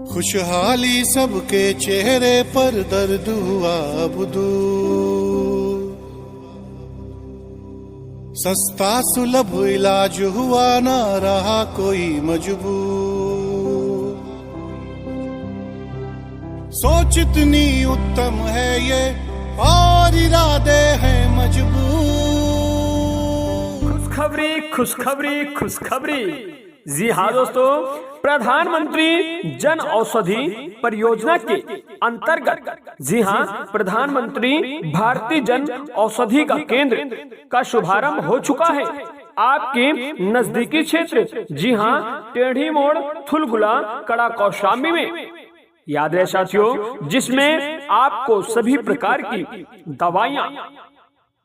खुशहाली सबके चेहरे पर, दर्द हुआ अब दूर। सस्ता सुलभ इलाज हुआ, ना रहा कोई मजबूर। सोच इतनी उत्तम है ये, और इरादे हैं मजबूर। खुशखबरी खुशखबरी खुशखबरी। जी हाँ दोस्तों, प्रधानमंत्री जन औषधि परियोजना के अंतर्गत, जी हाँ, प्रधानमंत्री भारतीय जन औषधि का केंद्र का शुभारंभ हो चुका है आपके नजदीकी क्षेत्र, जी हाँ, टेढ़ी मोड़, थुलगुला, कड़ा कौशाम्बी में। याद रहे साथियों, जिसमें आपको सभी प्रकार की दवाइयाँ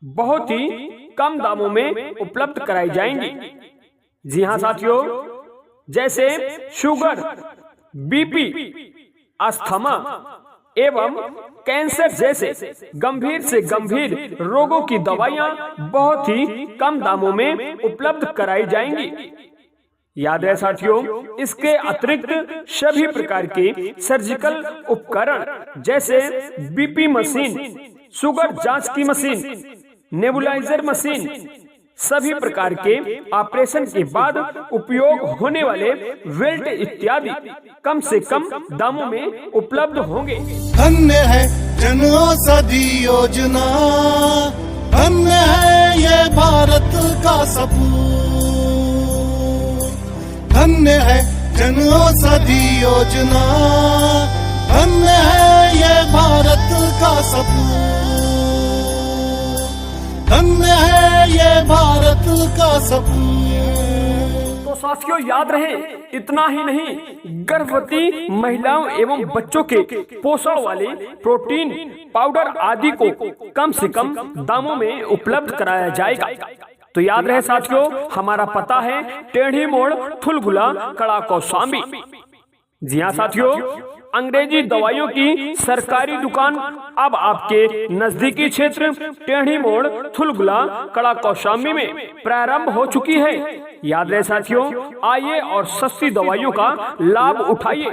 बहुत ही कम दामों में उपलब्ध कराई जाएंगी। जी हाँ साथियों, जैसे शुगर, बीपी, अस्थमा एवं कैंसर जैसे गंभीर से गंभीर रोगों की दवाइयाँ बहुत ही कम दामों में उपलब्ध कराई जाएंगी। याद है साथियों, इसके अतिरिक्त सभी प्रकार के सर्जिकल उपकरण जैसे बीपी मशीन, शुगर जांच की मशीन, नेबुलाइजर मशीन, सभी प्रकार के ऑपरेशन के बाद उपयोग होने वाले बेल्ट इत्यादि कम से कम दामों में उपलब्ध होंगे। धन्य है जन औषधि योजना, धन्य है ये भारत का सपूत। धन्य है जन औषधि योजना, धन्य है ये भारत का सपूत। धन्य है ये भारत का सपूत। तो साथियों याद रहे, इतना ही नहीं, गर्भवती महिलाओं एवं बच्चों के पोषण वाले प्रोटीन पाउडर आदि को कम से कम दामों में उपलब्ध कराया जाएगा। तो याद रहे साथियों, हमारा पता है टेढ़ी मोड़, थुलगुला, कड़ा कौशाम्बी। जी हाँ साथियों, अंग्रेजी दवाइयों की सरकारी दुकान अब आपके नजदीकी क्षेत्र टेढ़ी मोड़, थुलगुला, कड़ा कौशाम्बी में प्रारंभ हो चुकी है। याद रहे साथियों, आइए और सस्ती दवाइयों का लाभ उठाइए।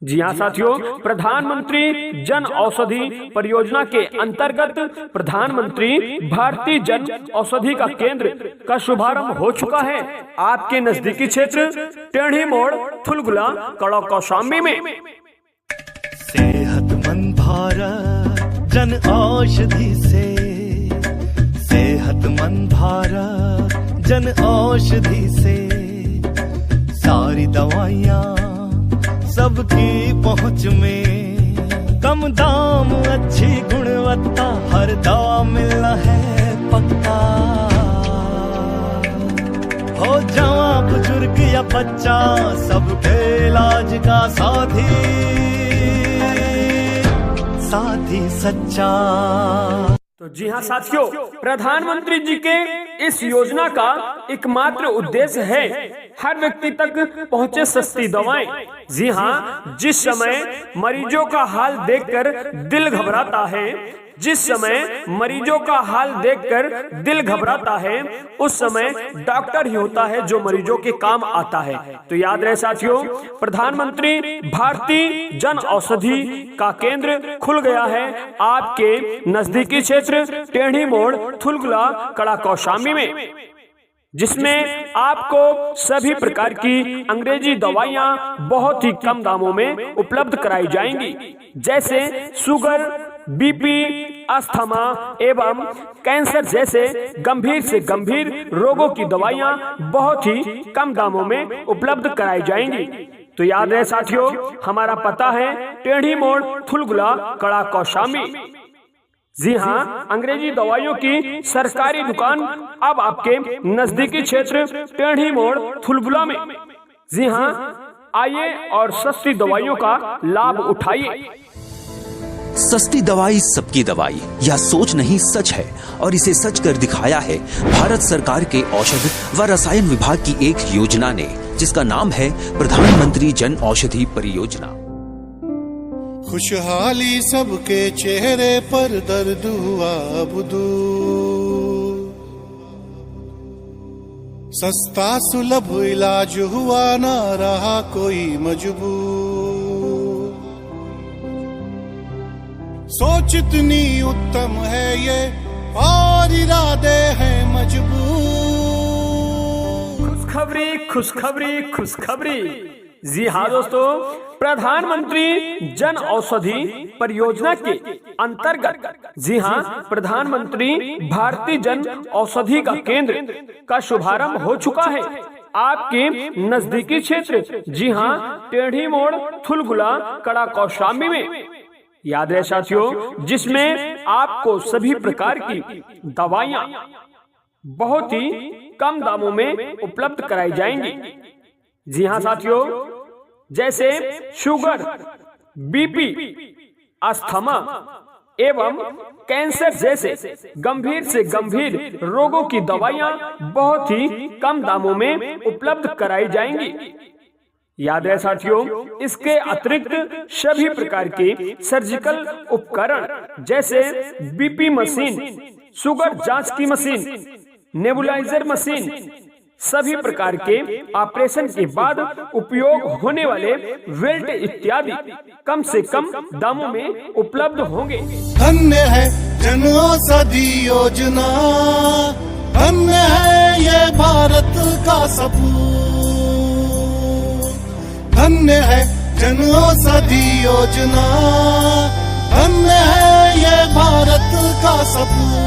जी हाँ साथियों, प्रधानमंत्री जन औषधि परियोजना के अंतर्गत प्रधानमंत्री भारतीय जन औषधि का केंद्र का शुभारंभ हो चुका है आपके नजदीकी क्षेत्र टेढ़ी मोड़, थुलगुला, कड़ा कौशाम्बी में। सेहतमंद भारत जन औषधि से, सेहतमंद भारत जन औषधि से, सारी दवाइयाँ सबकी पहुँच में, कम दाम, अच्छी गुणवत्ता, हर दवा मिलना है पक्का। हो जवां, बुजुर्ग या बच्चा, सबके इलाज का साथी, साथी सच्चा। तो जी हाँ साथियों, प्रधानमंत्री जी के इस योजना का एकमात्र उद्देश्य है हर व्यक्ति तक पहुँचे सस्ती दवाएं। जी हाँ, जिस समय मरीजों का हाल देखकर दिल घबराता है, जिस समय मरीजों का हाल देखकर दिल घबराता है, उस समय डॉक्टर ही होता है जो मरीजों के काम आता है। तो याद रहे साथियों, प्रधानमंत्री भारतीय जन औषधि का केंद्र खुल गया है आपके नजदीकी क्षेत्र टेढ़ी मोड़, थुलगुला, कड़ा कौशाम्बी में, जिसमें आपको सभी प्रकार की अंग्रेजी दवाइयाँ बहुत ही कम दामों में उपलब्ध कराई जाएंगी, जैसे शुगर, बीपी, अस्थमा एवं कैंसर जैसे गंभीर से गंभीर रोगों की दवाइयाँ बहुत ही कम दामों में उपलब्ध कराई जाएंगी। तो याद रहे साथियों, हमारा पता है टेढ़ी मोड़, थुलगुला, कड़ा कौशाम्बी। जी हाँ, अंग्रेजी दवाइयों की सरकारी दुकान अब आपके नजदीकी क्षेत्र टेढ़ी मोड़, थुलगुला में। जी हाँ, आइए और सस्ती दवाइयों का लाभ उठाइए। सस्ती दवाई सबकी दवाई, यह सोच नहीं सच है, और इसे सच कर दिखाया है भारत सरकार के औषध व रसायन विभाग की एक योजना ने, जिसका नाम है प्रधानमंत्री जन औषधि परियोजना। खुशहाली सबके चेहरे पर, दर्द हुआ अब दूर। सस्ता सुलभ इलाज हुआ, ना रहा कोई मजबूर। सोच इतनी उत्तम है ये और इरादे हैं मजबूर। खुशखबरी खुशखबरी खुशखबरी। जी हाँ दोस्तों, प्रधानमंत्री जन औषधि परियोजना के अंतर्गत, जी हाँ, प्रधानमंत्री भारतीय जन औषधि का केंद्र का शुभारंभ हो चुका है आपके नजदीकी क्षेत्र, जी हाँ, टेढ़ी मोड़, थुलगुला, कड़ा कौशाम्बी में। याद रहे साथियों, जिसमें आपको सभी प्रकार की दवाइयाँ बहुत ही कम दामों में उपलब्ध कराई जाएंगी। जी हाँ साथियों, जैसे शुगर, बीपी, अस्थमा एवं कैंसर जैसे गंभीर से गंभीर रोगों की दवाइयाँ बहुत ही कम दामों में उपलब्ध कराई जाएंगी। याद रहे साथियों, इसके अतिरिक्त सभी प्रकार के सर्जिकल उपकरण जैसे बीपी मशीन, शुगर जांच की मशीन, नेबुलाइजर मशीन, सभी प्रकार के ऑपरेशन के बाद उपयोग होने वाले बेल्ट इत्यादि कम से कम दामों में उपलब्ध होंगे। धन्य है जन औषधि योजना, धन्य है ये भारत का सपूत। धन्य है जन औषधि योजना, धन्य है ये भारत का सपूत।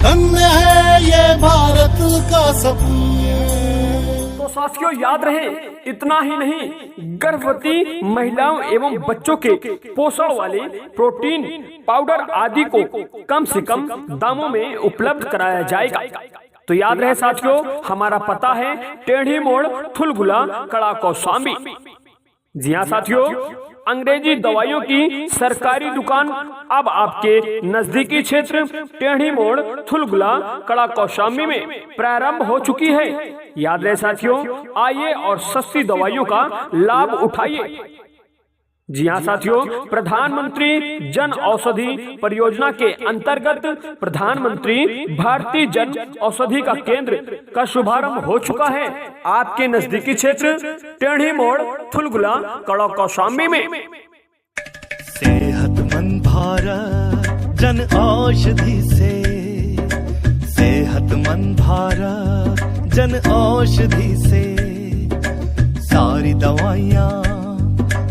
धन्य है ये भारत का सपूत। तो साथियों याद रहे, इतना ही नहीं, गर्भवती महिलाओं एवं बच्चों के पोषण वाले प्रोटीन पाउडर आदि को कम से कम दामों में उपलब्ध कराया जाएगा। तो याद रहे साथियों, हमारा पता है टेढ़ी मोड़, थुलगुला, कड़ा कौशाम्बी। जी हाँ साथियों, अंग्रेजी दवाइयों की सरकारी दुकान अब आपके नजदीकी क्षेत्र टेढ़ी मोड़, थुलगुला, कड़ा कौशाम्बी में प्रारंभ हो चुकी है। याद रहे साथियों, आइए और सस्ती दवाइयों का लाभ उठाइए। जी हाँ साथियों, प्रधानमंत्री जन औषधि परियोजना के अंतर्गत प्रधानमंत्री भारतीय जन औषधि का केंद्र का शुभारंभ हो चुका है आपके नजदीकी क्षेत्र टेढ़ी मोड़, थुलगुला, कड़ा कौशाम्बी में। सेहतमंद भारत जन औषधि से, सेहतमंद भारत जन औषधि से, सारी दवाइयाँ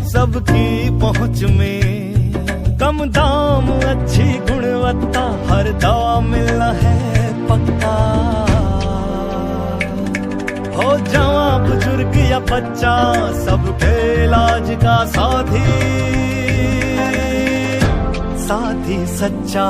सबकी पहुँच में, कम दाम, अच्छी गुणवत्ता, हर दवा मिलना है पक्का। हो जवां, बुजुर्ग या बच्चा, सबके इलाज का साथी, साथी सच्चा।